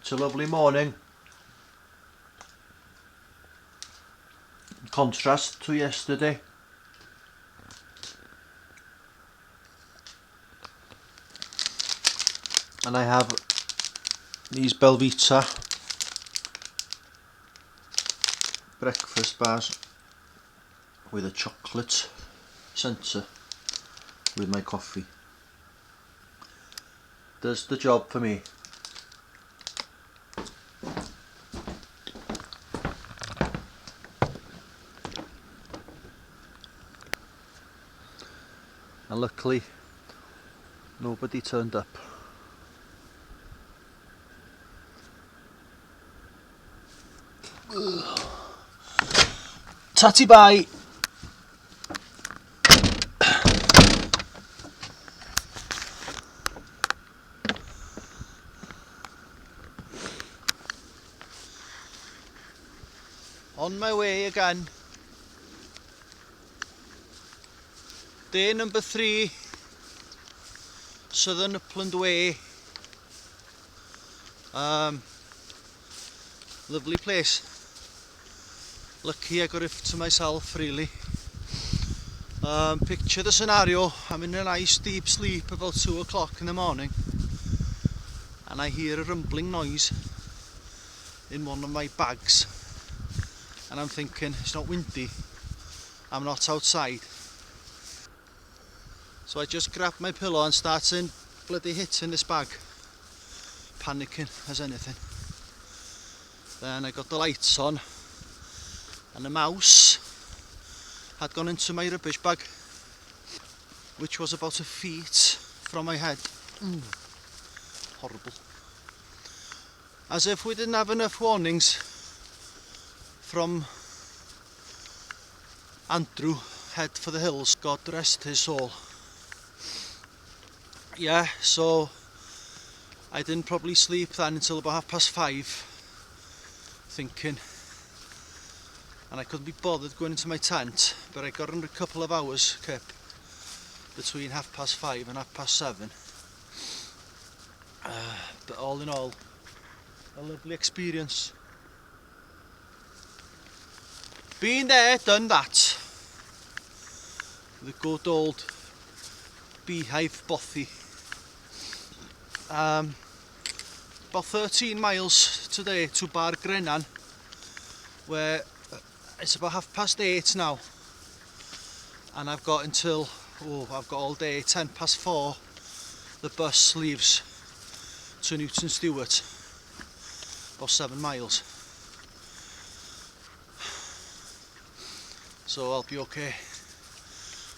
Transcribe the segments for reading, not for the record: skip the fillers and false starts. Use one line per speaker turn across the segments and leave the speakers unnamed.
It's a lovely morning. Contrast to yesterday. And I have these Belvita breakfast bars with a chocolate centre with my coffee. Does the job for me. And luckily nobody turned up. Tatty bye. On my way again. Day number 3, Southern Upland Way. Lovely place. Lucky I got it to myself, really. Picture the scenario. I'm in a nice deep sleep about 2 o'clock in the morning, and I hear a rumbling noise in one of my bags, and I'm thinking, it's not windy, I'm not outside. So I just grabbed my pillow and started bloody hitting this bag, panicking as anything. Then I got the lights on, and the mouse had gone into my rubbish bag, which was about 1 feet from my head. Horrible. As if we didn't have enough warnings from Andrew, head for the hills, God rest his soul. Yeah, so I didn't probably sleep then until about 5:30, thinking, and I couldn't be bothered going into my tent, but I got under a couple of hours kip between 5:30 and 7:30. But all in all, a lovely experience. Been there, done that. The good old beehive bothy. About 13 miles today to Bar Grenan, where it's about 8:30 now, and I've got until, I've got all day, 4:10. The bus leaves to Newton Stewart, about 7 miles, so I'll be okay.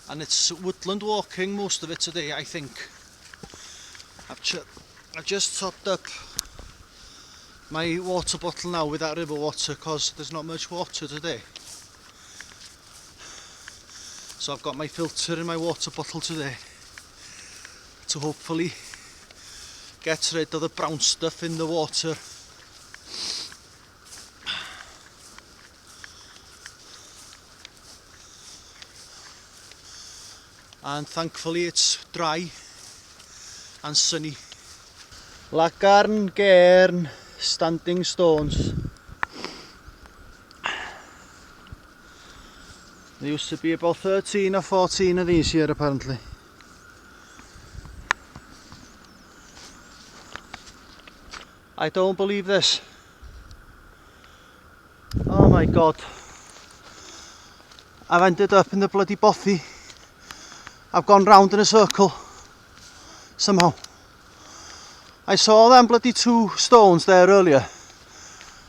And it's woodland walking most of it today, I think. I've just topped up my water bottle now with that river water, because there's not much water today. So I've got my filter in my water bottle today to hopefully get rid of the brown stuff in the water. And thankfully it's dry and sunny. Lacarn Cairn standing stones. There used to be about 13 or 14 of these here apparently. I don't believe this. Oh my god. I've ended up in the bloody bothy. I've gone round in a circle somehow. I saw them bloody 2 stones there earlier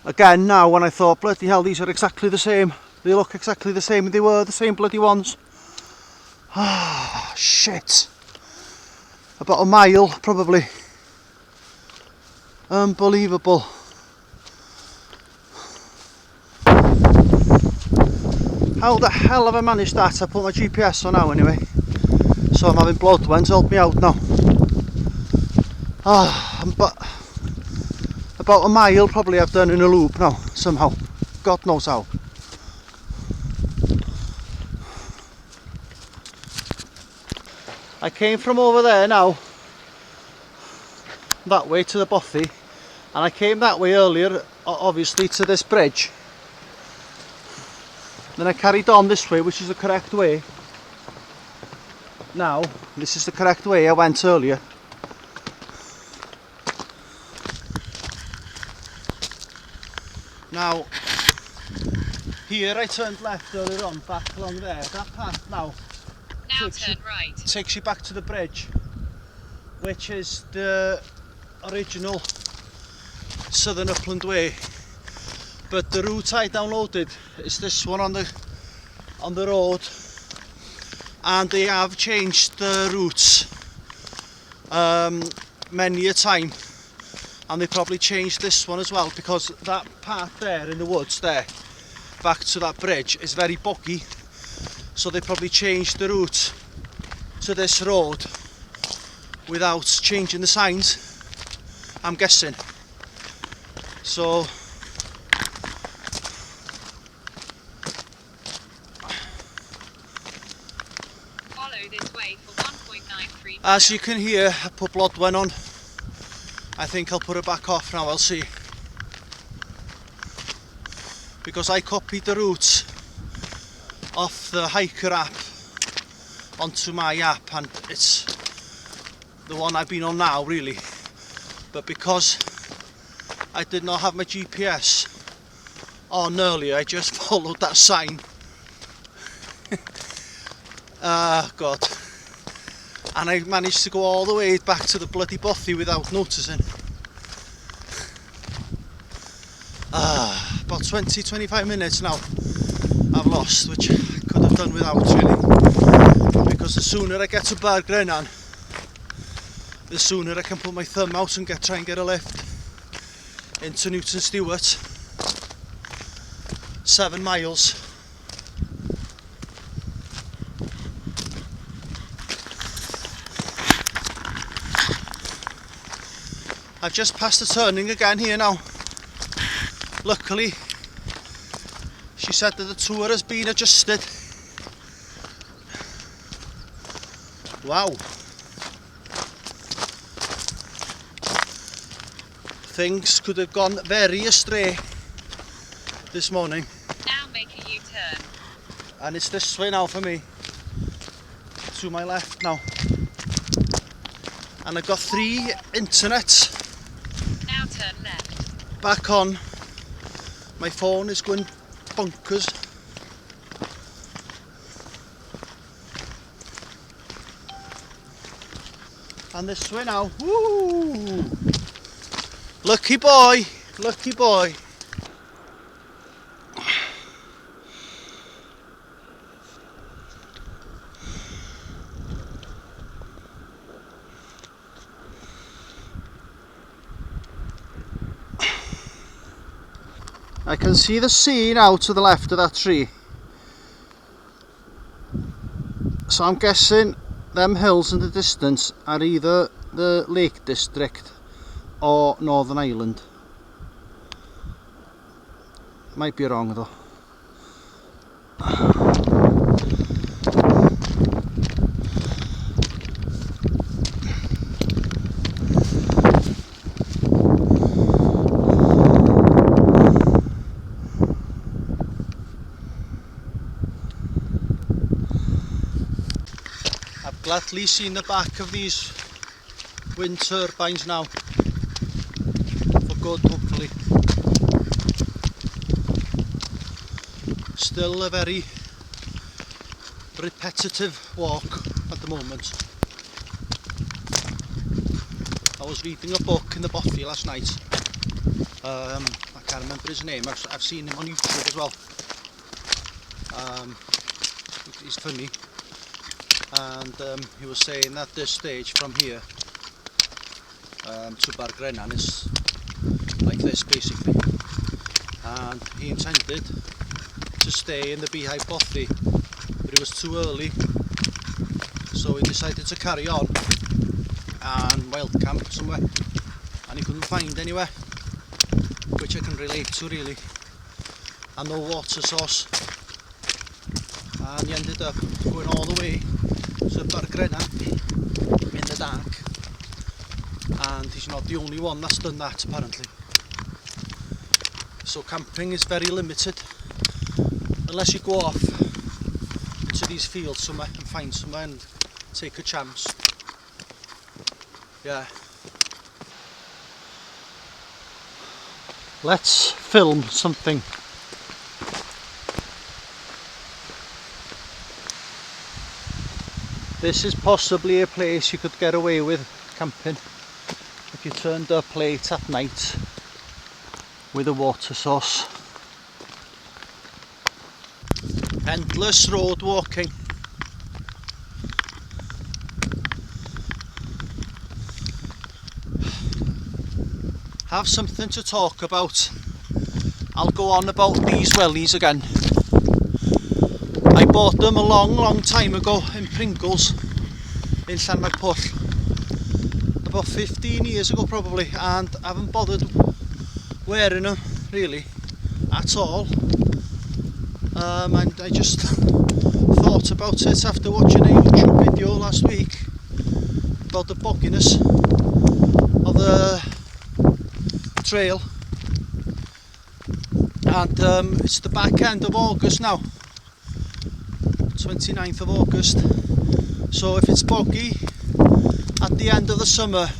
again now, when I thought, bloody hell, these are exactly the same. They look exactly the same, and they were the same bloody ones. Ah, shit. About a mile probably. Unbelievable. How the hell have I managed that? I put my GPS on now anyway, so I'm having blood ones help me out now. But about a mile probably I've done in a loop now, somehow. God knows how. I came from over there now, that way to the bothy, And I came that way earlier, obviously, to this bridge. Then I carried on this way, which is the correct way. Now, this is the correct way I went earlier. Now, here I turned left earlier on, back along there. That path now
turn right.
Takes you back to the bridge, which is the original Southern Upland Way. But the route I downloaded is this one on the road, and they have changed the routes many a time, and they probably changed this one as well, because that part there in the woods there back to that bridge is very boggy, so they probably changed the route to this road without changing the signs, I'm guessing. So
this way for 1.93
as you can hear, I put blood went on. I think I'll put it back off now, I'll see. Because I copied the route off the hiker app onto my app, and it's the one I've been on now really. But because I did not have my GPS on earlier, I just followed that sign. Ah, God. And I managed to go all the way back to the bloody bothy without noticing. About 20-25 minutes now I've lost, which I could have done without really, because the sooner I get to Bargrennan, the sooner I can put my thumb out and try and get a lift into Newton Stewart. 7 miles. I've just passed the turning again here now. Luckily, she said that the tour has been adjusted. Wow. Things could have gone very astray this morning.
Now make a U-turn.
And it's this way now for me. To my left now. And I've got 3 internets.
Now turn left.
Back on. My phone is going bonkers. And this way now. Woo! Lucky boy, lucky boy. I can see the sea now to the left of that tree. So I'm guessing them hills in the distance are either the Lake District or Northern Ireland. Might be wrong though. I've gladly seen the back of these wind turbines now. For good, hopefully. Still a very repetitive walk at the moment. I was reading a book in the bothy last night. I can't remember his name. I've seen him on YouTube as well. He's funny. And he was saying that this stage from here to Bargrennan is like this basically, and he intended to stay in the Beehive Bothy, but it was too early, so he decided to carry on and wild camp somewhere, and he couldn't find anywhere, which I can relate to really, and no water source, and he ended up going all the way to Bargrennan in the dark, and he's not the only one that's done that apparently. So camping is very limited unless you go off into these fields somewhere and find somewhere and take a chance. Yeah. Let's film something. This is possibly a place you could get away with camping if you turned up late at night with a water source. Endless road walking. Have something to talk about. I'll go on about these wellies again. I bought them a long time ago in Pringles in Llanfairpwll, about 15 years ago probably, and I haven't bothered wearing them really at all. And I just thought about it after watching a YouTube video last week about the bogginess of the trail, and it's the back end of August now, 29th of August, so if it's boggy at the end of the summer,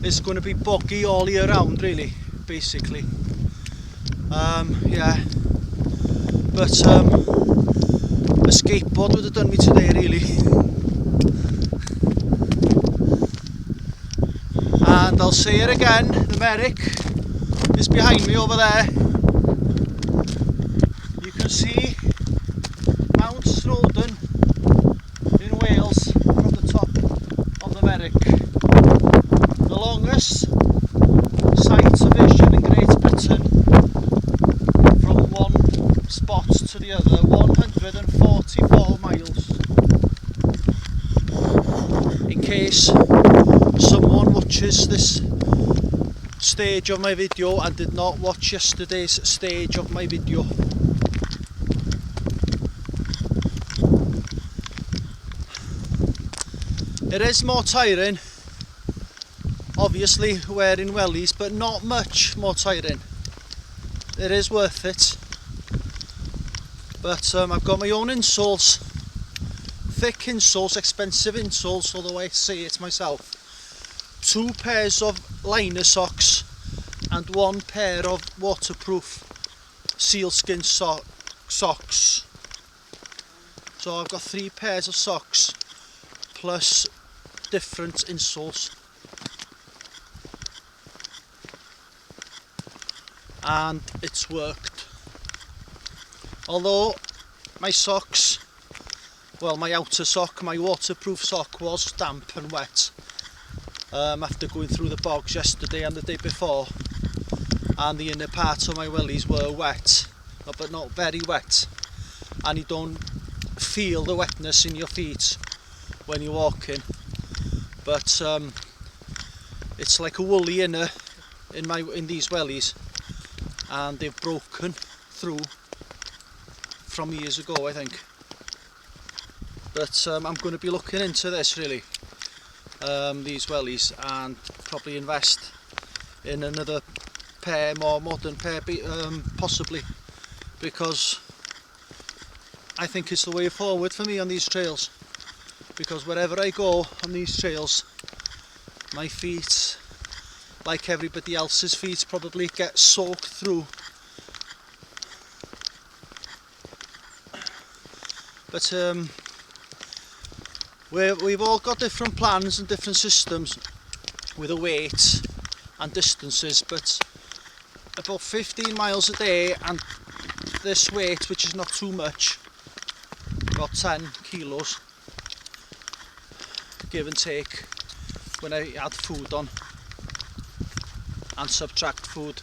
it's going to be boggy all year round really, basically. Yeah, but a skateboard would have done me today really. And I'll say it again, the Merrick is behind me over there. You can see Mount Snowdon in Wales from the top of the Merrick. The longest site of vision in Great Britain, from one spot to the other, 144 miles. In case someone watches this stage of my video and did not watch yesterday's stage of my video. It is more tiring, obviously, wearing wellies, but not much more tiring. It is worth it. But I've got my own insoles, thick insoles, expensive insoles, although I say it myself. 2 pairs of liner socks and 1 pair of waterproof sealskin socks. So I've got 3 pairs of socks plus different insoles. And it's worked. Although my socks, well, my outer sock, my waterproof sock was damp and wet after going through the bogs yesterday and the day before, and the inner part of my wellies were wet, but not very wet, and you don't feel the wetness in your feet when you're walking, but it's like a woolly inner in these wellies, and they've broken through from years ago, I think. But I'm going to be looking into this really, these wellies, and probably invest in another pair, more modern pair, possibly, because I think it's the way forward for me on these trails, because wherever I go on these trails, my feet, like everybody else's feet, probably get soaked through. But we've all got different plans and different systems with the weight and distances, but about 15 miles a day and this weight, which is not too much, about 10 kilos give and take when I add food on and subtract food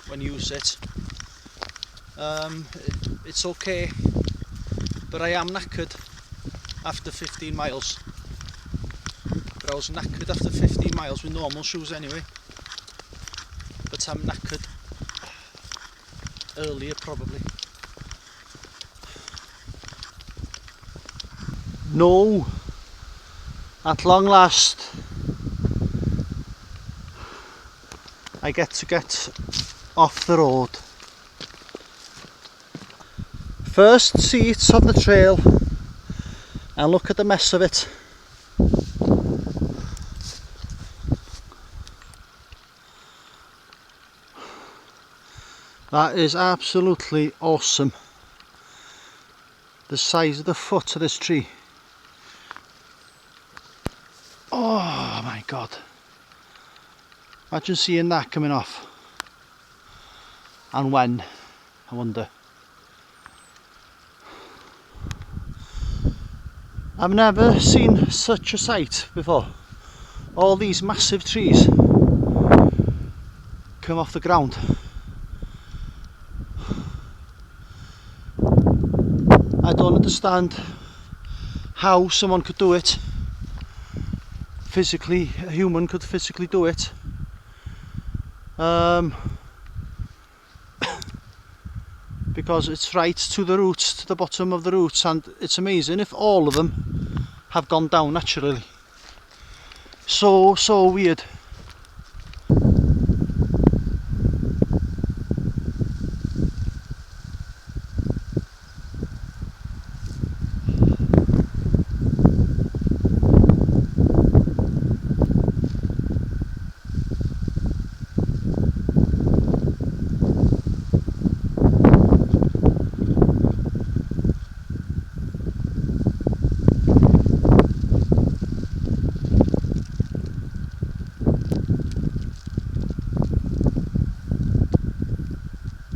when you use it, it's okay, but I am knackered after 15 miles. But I was knackered after 15 miles with normal shoes anyway, but I'm knackered earlier probably. No, at long last I get off the road. First seat of the trail, and look at the mess of it. That is absolutely awesome. The size of the foot of this tree. Oh my god. Imagine seeing that coming off. And when, I wonder. I've never seen such a sight before. All these massive trees come off the ground. I don't understand how someone could do it. Physically, a human could physically do it. Because it's right to the roots, to the bottom of the roots, and it's amazing if all of them have gone down naturally. So weird.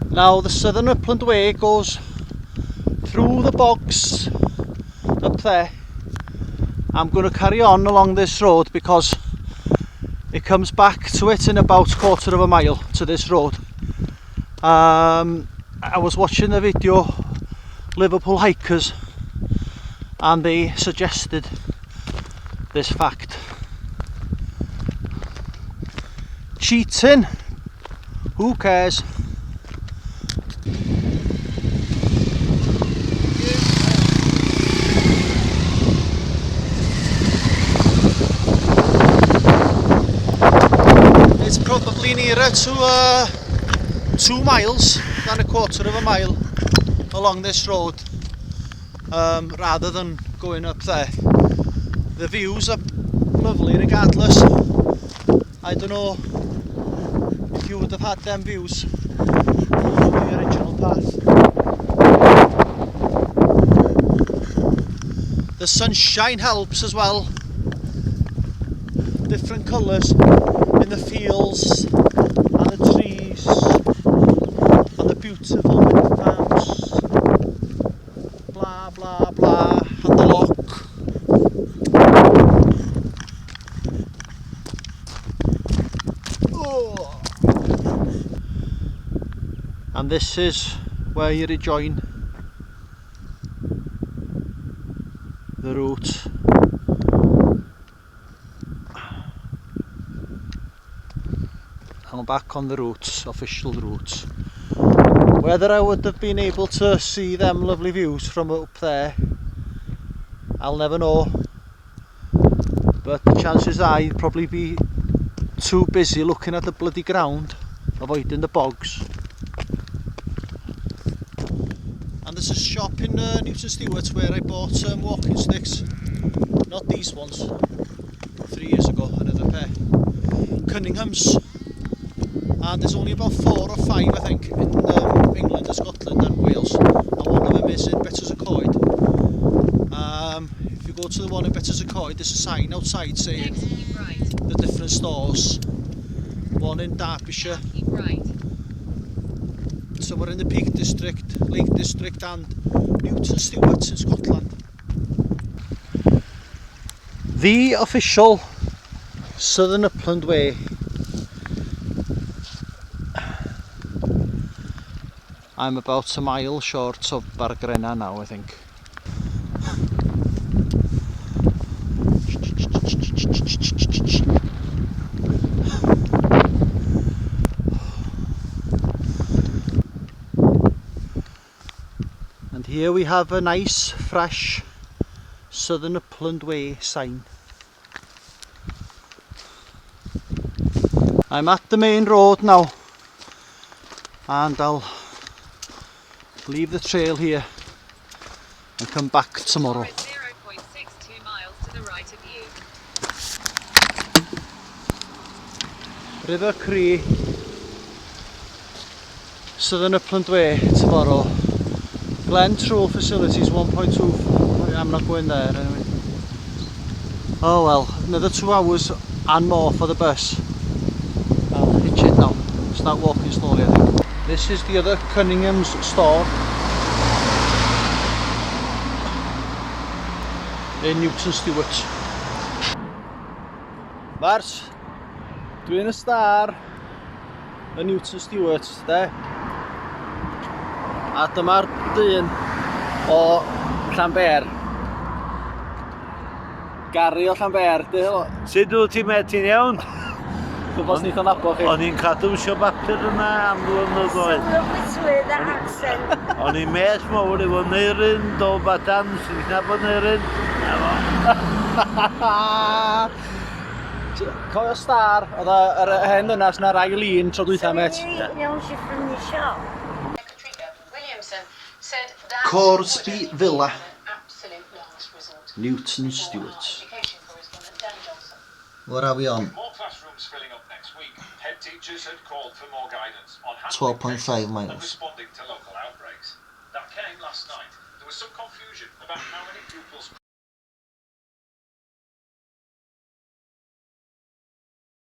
Now the Southern Upland Way goes through the bogs up there. I'm going to carry on along this road because it comes back to it in about a quarter of a mile to this road. I was watching a video, Liverpool hikers, and they suggested this fact. Cheating, who cares? It's probably nearer to 2 miles than a quarter of a mile along this road, rather than going up there. The views are lovely regardless. I don't know if you would have had them views on the original path. The sunshine helps as well. Different colours in the fields and the trees and the beautiful wind farms, blah blah blah, and the loch. Oh. And this is where you rejoin the route. I'm back on the route, official route. Whether I would have been able to see them lovely views from up there, I'll never know. But the chances are you'd probably be too busy looking at the bloody ground, avoiding the bogs. And there's a shop in Newton Stewart where I bought some walking sticks. Not these ones. 3 years ago, another pair. Cunningham's. And there's only about 4 or 5, I think, in England and Scotland and Wales, and one of them is in Betws-y-Coed. If you go to the one in Betws-y-Coed, there's a sign outside saying the different stores. One in Derbyshire, somewhere in the Peak District, Lake District, and Newton Stewart in Scotland. The official Southern Upland Way. I'm about a mile short of Bargrenna now, I think. And here we have a nice, fresh Southern Upland Way sign. I'm at the main road now. and I'll leave the trail here and come back tomorrow.
At 0.62 miles to the right of you.
River Cree, Southern Upland Way tomorrow. Glen Troll Facilities 1.2. I'm not going there anyway. Oh well, another 2 hours and more for the bus. I'll hitch it now. Start walking slowly, I think. This is the other Cunningham's store in Newton Stewart. Mars, dwi'n y star y Newton Stewart, de? A dyma'r dyn o Llanber. Gary o Llanber, di helo?
Sut wyt ti met, ti'n iawn?
Gwybod ni'n nabo chi.
O'n i'n cadw sio bapur yna am ddwrnod oed.
With the accent.
O'n i'n mes mawr efo Neirin, do Badan, sy'n nabod Neirin.
Cofio star, oedd yr hen ddynas na'r ail un tro dwytha met.
Iawn si from the shop.
Corsby Villa, Newton Stewart. What are we on?
More classrooms filling up next week. Head teachers had called for more guidance on
12.5
and
miles.
responding to local outbreaks. That came last night. There was some confusion about how many pupils